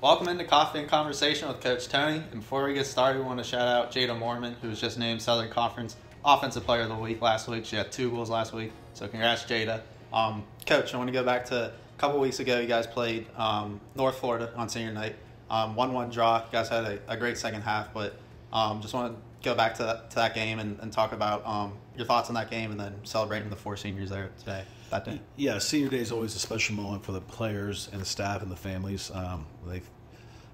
Welcome into Coffee and Conversation with Coach Tony. And before we get started, we want to shout out Jada Mormon, who was just named Southern Conference Offensive Player of the Week last week. She had 2 goals last week, so congrats, Jada. Coach, I want to go back to a couple weeks ago. You guys played North Florida on senior night. 1-1 draw. You guys had a great second half, but just want to go back to that game and talk about your thoughts on that game and then celebrating the 4 seniors there today, that day. Yeah, senior day is always a special moment for the players and the staff and the families. They've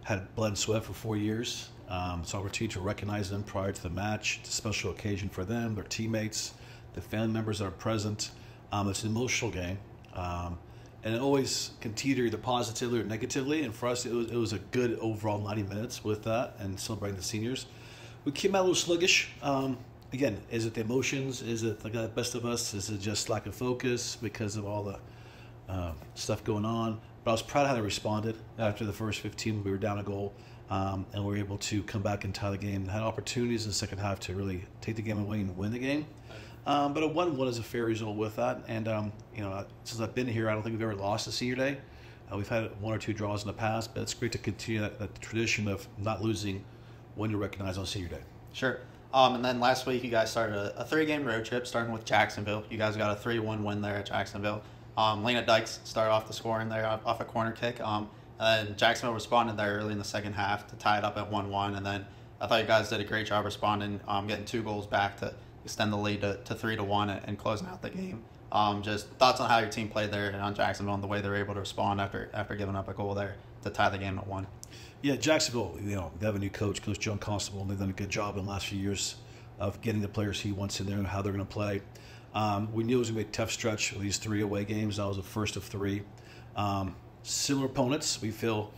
had blood and sweat for 4 years. It's an opportunity to recognize them prior to the match. It's a special occasion for them, their teammates, the family members that are present. It's an emotional game. And it always can teeter either positively or negatively. And for us, it was a good overall 90 minutes with that and celebrating the seniors. We came out a little sluggish. Again, is it the emotions? Is it the best of us? Is it just lack of focus because of all the stuff going on? But I was proud of how they responded after the first 15. We were down a goal, and we were able to come back and tie the game. Had opportunities in the second half to really take the game away and win the game. But a 1-1 is a fair result with that. And, since I've been here, I don't think we've ever lost a senior day. We've had 1 or 2 draws in the past, but it's great to continue that tradition of not losing when you're recognized on senior day. Sure. And then last week you guys started a 3-game road trip, starting with Jacksonville. You guys got a 3-1 win there at Jacksonville. Lena Dykes started off the scoring there off a corner kick. And Jacksonville responded there early in the second half to tie it up at 1-1. And then I thought you guys did a great job responding, getting 2 goals back to extend the lead to 3-1 and closing out the game. Just thoughts on how your team played there on Jacksonville and the way they were able to respond after giving up a goal there to tie the game at 1. Yeah, Jacksonville, they have a new coach, Coach John Constable, and they've done a good job in the last few years of getting the players he wants in there and how they're going to play. We knew it was going to be a tough stretch with these 3 away games. That was the first of 3. Similar opponents we feel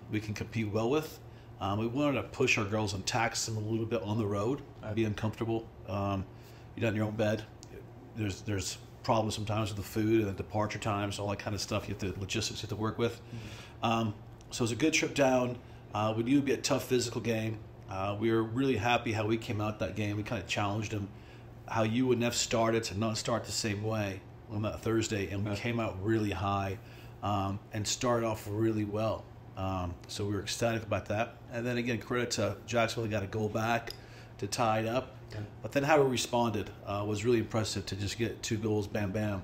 we can compete well with. We wanted to push our girls and tax them a little bit on the road, be uncomfortable. You're not in your own bed. There's problems sometimes with the food and the departure times, all that kind of stuff. Logistics you have to work with. So it was a good trip down. We knew it would be a tough physical game. We were really happy how we came out that game. We kind of challenged them how you and Neff started to not start the same way on that Thursday, and we came out really high and started off really well. So we were ecstatic about that. And then again, credit to Jacksonville, got a goal back to tie it up. But then how we responded was really impressive to just get 2 goals, bam, bam,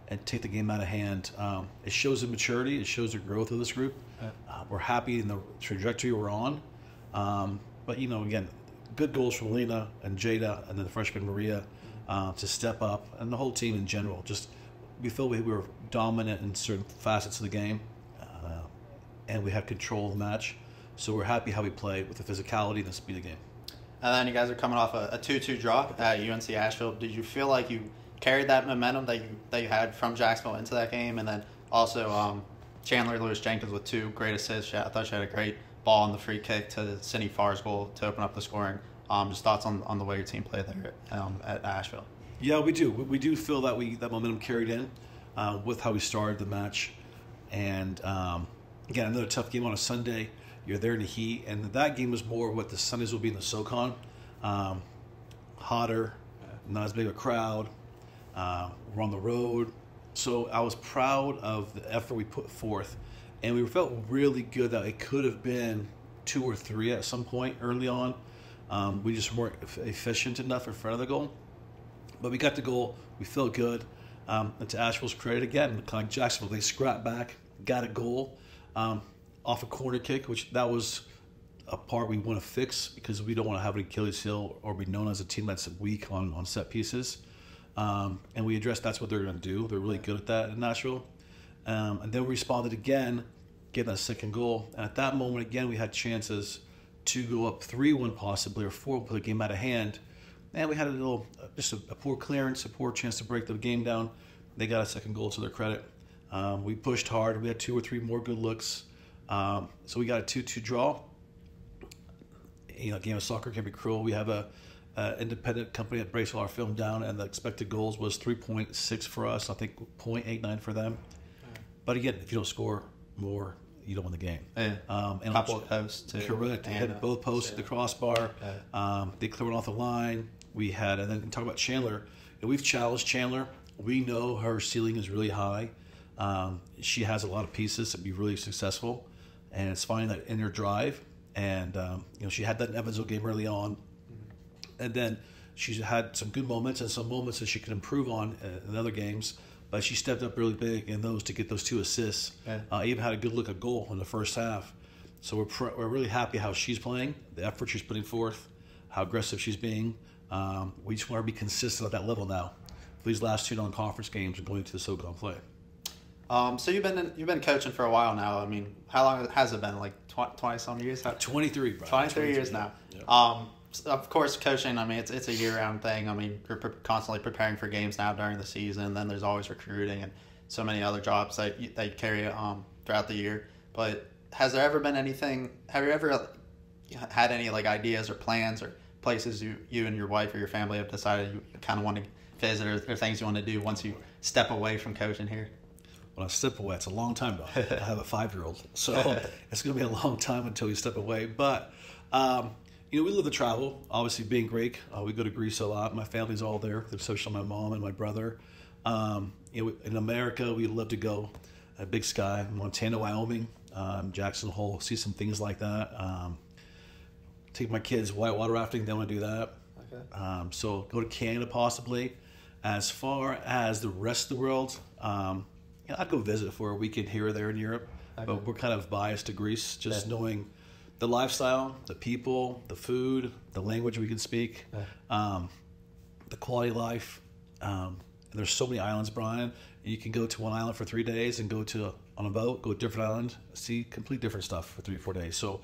and take the game out of hand. It shows the maturity. It shows the growth of this group. We're happy in the trajectory we're on. But, again, good goals from Lena and Jada and then the freshman Maria to step up, and the whole team in general. Just we felt we were dominant in certain facets of the game, and we had control of the match. So we're happy how we played with the physicality and the speed of the game. And then you guys are coming off a 2-2 draw at UNC Asheville. Did you feel like you carried that momentum that you had from Jacksonville into that game? And then also Chandler Lewis-Jenkins with 2 great assists. I thought she had a great ball on the free kick to Cindy Farr's goal to open up the scoring. Just thoughts on the way your team played there at Asheville. Yeah, we do. We do feel that that momentum carried in with how we started the match. And, again, another tough game on a Sunday. You're there in the heat. And that game was more what the Sundays will be in the SoCon. Hotter, not as big a crowd. We're on the road. So I was proud of the effort we put forth. And we felt really good that it could have been 2 or 3 at some point early on. We just weren't efficient enough in front of the goal. But we got the goal. We felt good. And to Asheville's credit, again, kind of like Jacksonville, they scrapped back, got a goal off a corner kick, which that was a part we want to fix because we don't want to have an Achilles heel or be known as a team that's weak on set pieces. And we addressed that's what they're going to do. They're really good at that in Nashville. And then we responded again, getting that second goal. And at that moment, again, we had chances to go up 3-1 possibly or 4, put the game out of hand. And we had just a poor clearance, a poor chance to break the game down. They got a second goal to their credit. We pushed hard. We had 2 or 3 more good looks. So we got a 2-2 draw. A game of soccer can be cruel. We have a independent company that breaks all our film down, and the expected goals was 3.6 for us. I think 0.89 for them. But again, if you don't score more, you don't win the game. Yeah. And a couple of posts too. Correct. They hit both posts at the crossbar. They cleared off the line. We had, and then talk about Chandler. We've challenged Chandler. We know her ceiling is really high. She has a lot of pieces to be really successful. and it's finding that inner drive. And she had that Evansville game early on, and then she's had some good moments and some moments that she can improve on in other games. But she stepped up really big in those to get those 2 assists. Yeah. Even had a good look at goal in the first half. So we're really happy how she's playing, the effort she's putting forth, how aggressive she's being. We just want to be consistent at that level now for these last 2 non-conference games and going to the SoCon play. So you've been coaching for a while now. I mean, how long has it been? Like 20 some years? 23, bro. 23 years now. Yeah. Of course, coaching. I mean, it's a year-round thing. I mean, you're constantly preparing for games now during the season. Then there's always recruiting and so many other jobs that you carry throughout the year. But has there ever been anything? Have you ever had any like ideas or plans or places you and your wife or your family have decided you kind of want to visit or things you want to do once you step away from coaching here? When I step away, it's a long time, though. I have a 5-year-old, so it's going to be a long time until you step away. But, we love to travel. Obviously, being Greek, we go to Greece a lot. My family's all there, especially my mom and my brother. In America, we love to go Big Sky, Montana, Wyoming, Jackson Hole, see some things like that. Take my kids whitewater rafting, they want to do that. Okay. So go to Canada possibly. As far as the rest of the world, I'd go visit for a weekend here or there in Europe, okay. But we're kind of biased to Greece, just knowing the lifestyle, the people, the food, the language we can speak, the quality of life. And there's so many islands, Brian. You can go to one island for 3 days and go on a boat, go to a different island, see complete different stuff for 3 or 4 days. So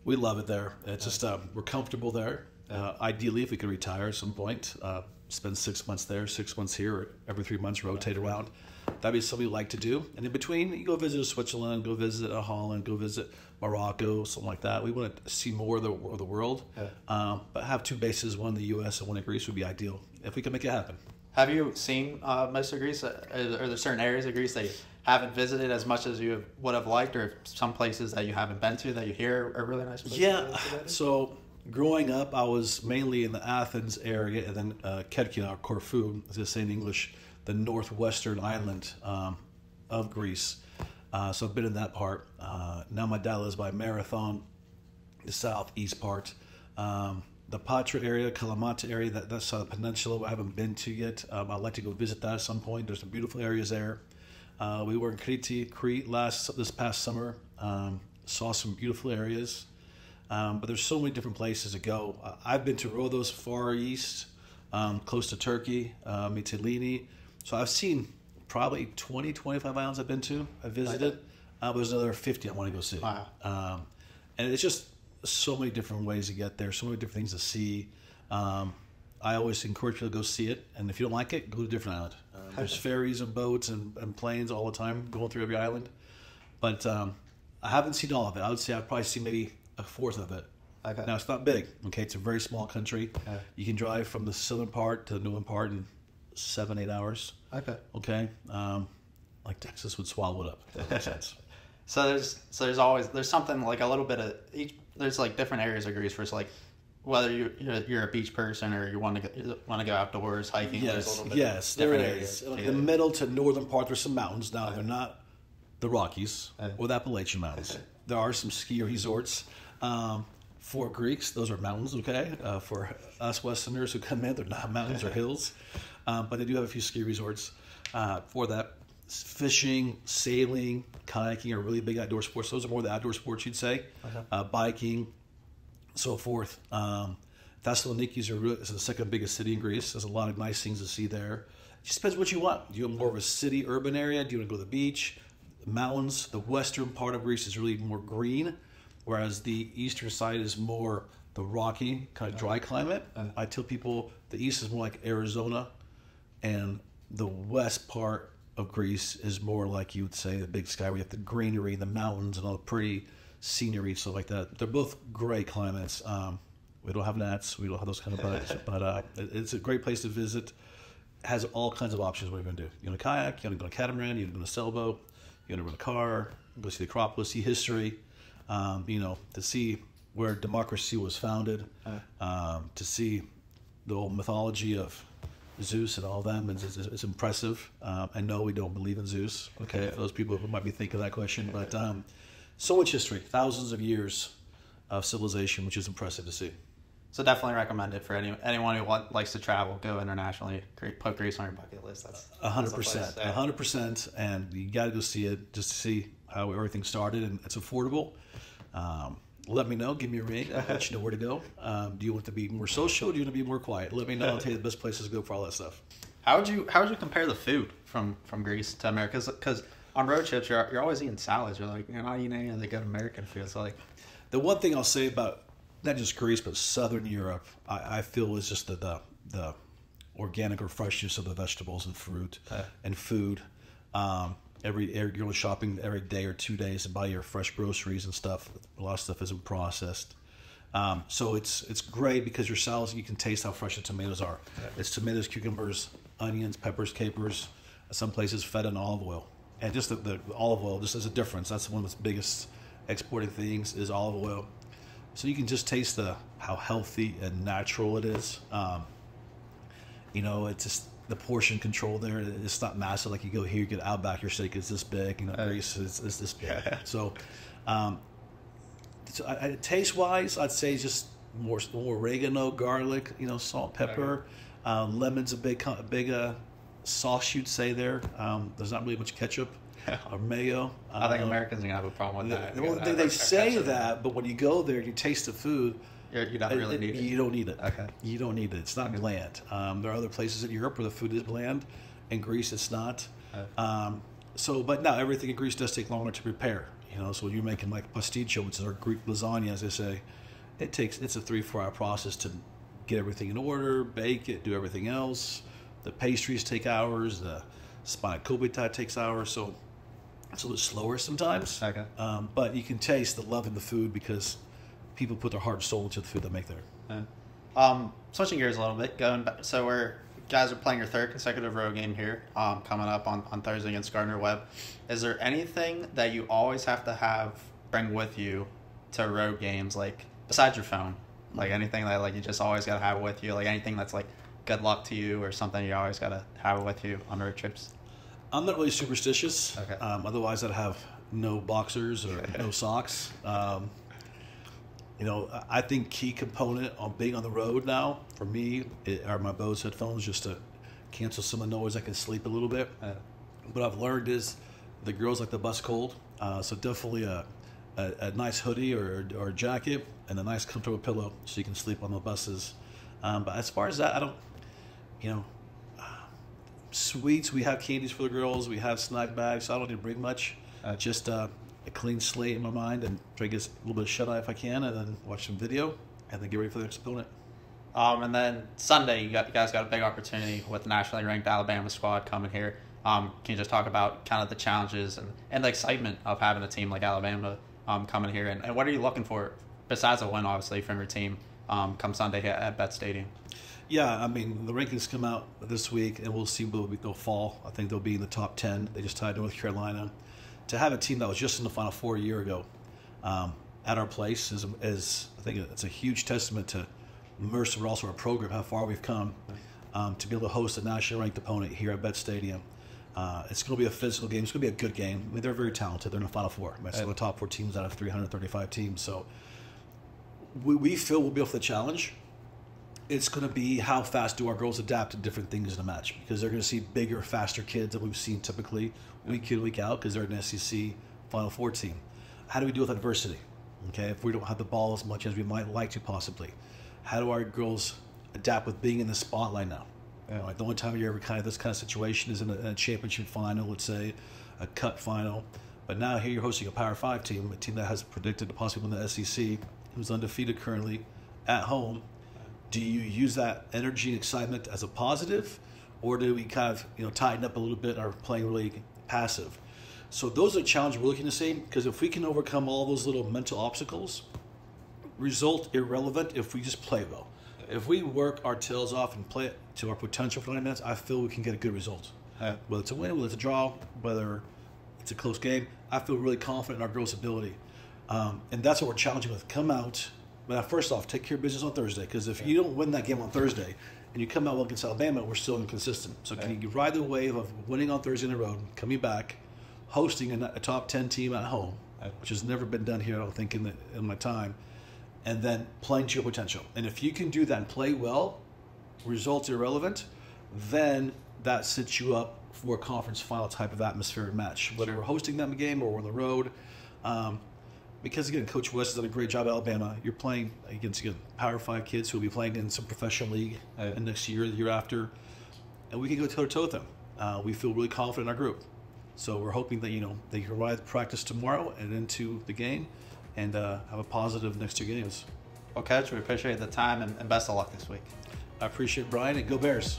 we love it there. It's just we're comfortable there. Ideally, if we could retire at some point, spend 6 months there, 6 months here, or every 3 months rotate around. That'd be something we like to do. And in between, you go visit Switzerland, go visit Holland, go visit Morocco, something like that. We want to see more of the world. Yeah. But have 2 bases, one in the U.S. and one in Greece would be ideal if we can make it happen. Have you seen most of Greece? Are there certain areas of Greece that you haven't visited as much as you would have liked, or some places that you haven't been to that you hear are really nice places? Yeah. So growing up, I was mainly in the Athens area and then Kerkina, or Corfu, as they say in English, the northwestern island of Greece. So I've been in that part. Now my dad lives by Marathon, the southeast part. The Patra area, Kalamata area, that's the peninsula I haven't been to yet. I'd like to go visit that at some point. There's some beautiful areas there. We were in Crete this past summer. Saw some beautiful areas. But there's so many different places to go. I've been to Rhodos, Far East, close to Turkey, Mytilene. So I've seen probably 20, 25 islands I've been to. I visited. There's another 50 I want to go see. Wow. And it's just so many different ways to get there, so many different things to see. I always encourage people to go see it. And if you don't like it, go to a different island. There's ferries and boats and planes all the time going through every island. But I haven't seen all of it. I would say I've probably seen maybe a fourth of it. Okay. Now, it's not big. Okay, it's a very small country. Okay. You can drive from the southern part to the northern part in 7-8 hours. Okay. Like Texas would swallow it up. If that makes sense. So there's something like a little bit of each. There's like different areas of Greece where it's like whether you're a beach person or you want to go outdoors hiking. Yes, there is. Like the middle to northern part, there's some mountains. Now they're not the Rockies or the Appalachian Mountains. There are some ski resorts. For Greeks, those are mountains, okay? For us Westerners who come in, they're not mountains or hills. But they do have a few ski resorts for that. Fishing, sailing, kayaking are really big outdoor sports. Those are more the outdoor sports, you'd say. Biking, so forth. Thessaloniki is the second biggest city in Greece. There's a lot of nice things to see there. It just depends what you want. Do you want more of a city, urban area? Do you want to go to the beach? The mountains? The western part of Greece is really more green, whereas the eastern side is more the rocky, kind of dry climate. I tell people the east is more like Arizona, and the west part of Greece is more like you would say the Big Sky, where you have the greenery, the mountains, and all the pretty scenery, stuff like that. They're both great climates. We don't have gnats, we don't have those kind of bugs, but it's a great place to visit. It has all kinds of options. What you're going to do? You want to kayak? You want to go on a catamaran? You want to go on a sailboat? You want to rent a car? Go see the Acropolis, see history. To see where democracy was founded, to see the old mythology of Zeus and all them, it's impressive. I know we don't believe in Zeus. Okay, those people who might be thinking that question, but So much history, thousands of years of civilization, which is impressive to see. So definitely recommend it for anyone who likes to travel, go internationally, put Greece on your bucket list. That's 100%, 100%, and you got to go see it just to see how everything started, and it's affordable. Let me know. Give me a ring. I'll let you know where to go. Do you want to be more social? Or do you want to be more quiet? Let me know. I'll tell you the best places to go for all that stuff. How would you compare the food from Greece to America? Because on road trips, you're always eating salads. You're like, you're not eating any of the good American food. So like, the one thing I'll say about not just Greece but Southern Europe, I feel is just the organic or freshness of the vegetables and fruit and food. You're going shopping every day or 2 days and buy your fresh groceries and stuff. A lot of stuff isn't processed. So it's great because your salads, you can taste how fresh the tomatoes are. It's tomatoes, cucumbers, onions, peppers, capers, some places fed in olive oil. And just the olive oil, just as a difference. That's one of its biggest exporting things is olive oil. So you can just taste how healthy and natural it is. It's just the portion control there. It's not massive like you go here, you get Outback, your steak is this big. Greece is this big. So, taste-wise, I'd say just more oregano, garlic, salt, pepper. Lemon's a big sauce you'd say there. There's not really much ketchup or mayo. I think Americans are going to have a problem with that. They say that, but when you go there and you taste the food, you don't really need it. You don't need it. Okay. You don't need it. It's not bland. There are other places in Europe where the food is bland. In Greece, it's not. But now everything in Greece does take longer to prepare. So when you're making like pasticcio, which is our Greek lasagna, as they say, it's a 3-4 hour process to get everything in order, bake it, do everything else. The pastries take hours. The spanakopita takes hours. So it's a little slower sometimes. Okay. But you can taste the love in the food because people put their heart and soul into the food they make there. Switching gears a little bit, going back, so guys are playing your third consecutive road game here, coming up on Thursday against Gardner-Webb. Is there anything that you always have to bring with you to road games, like besides your phone, like anything that like you just always got to have with you, like anything that's like good luck to you or something you always got to have with you on road trips? I'm not really superstitious. Okay. Otherwise, I'd have no boxers or no socks. I think key component on being on the road now for me are my Bose headphones, just to cancel some of the noise. I can sleep a little bit. What I've learned is the girls like the bus cold, so definitely a nice hoodie or a jacket and a nice comfortable pillow so you can sleep on the buses. But as far as that, I don't, sweets, we have candies for the girls, we have snack bags, so I don't need to bring much. Just a clean slate in my mind and try to get a little bit of shut-eye if I can, and then watch some video and then get ready for the next opponent. And then Sunday, you guys got a big opportunity with the nationally ranked Alabama squad coming here. Can you just talk about kind of the challenges and the excitement of having a team like Alabama coming here, and what are you looking for besides a win, obviously, from your team come Sunday at Bet Stadium? Yeah, I mean, the rankings come out this week, and we'll see where they'll fall. I think they'll be in the top 10. They just tied North Carolina. To have a team that was just in the Final Four a year ago at our place is I think it's a huge testament to Mercer, but also our program, how far we've come to be able to host a nationally ranked opponent here at Bet Stadium. It's going to be a physical game. It's going to be a good game. I mean, they're very talented. They're in the Final Four. It's the top 4 teams out of 335 teams. So we feel we'll be able to challenge. It's going to be how fast do our girls adapt to different things in a match, because they're going to see bigger, faster kids than we've seen typically week in, week out, because they're an SEC Final Four team. How do we deal with adversity? Okay, if we don't have the ball as much as we might like to possibly, how do our girls adapt with being in the spotlight now? Like the only time you're ever this kind of situation is in a championship final, let's say, a cup final. But now here you're hosting a Power 5 team, a team that has predicted to possibly win the SEC, who's undefeated currently at home. Do you use that energy and excitement as a positive, or do we tighten up a little bit and are playing really passive? So those are the challenges we're looking to see, because if we can overcome all those little mental obstacles, result irrelevant if we just play well. If we work our tails off and play it to our potential for 9 minutes, I feel we can get a good result. Whether it's a win, whether it's a draw, whether it's a close game, I feel really confident in our girls' ability. And that's what we're challenging with. Come out. But first off, take care of business on Thursday, because if you don't win that game on Thursday and you come out well against Alabama, we're still inconsistent. So can you ride the wave of winning on Thursday in a road, coming back, hosting a top 10 team at home, which has never been done here, I don't think, in my time, and then playing to your potential. And if you can do that and play well, results irrelevant, then that sets you up for a conference final type of atmospheric match, whether we're hosting them a game or we're on the road. Because, again, Coach West has done a great job at Alabama. You're playing against Power 5 kids who will be playing in some professional league next year, the year after, and we can go toe-to-toe with them. We feel really confident in our group. So we're hoping that, they can ride practice tomorrow and into the game and have a positive next 2 games. Well, Coach, we appreciate the time and best of luck this week. I appreciate it, Brian, and go Bears.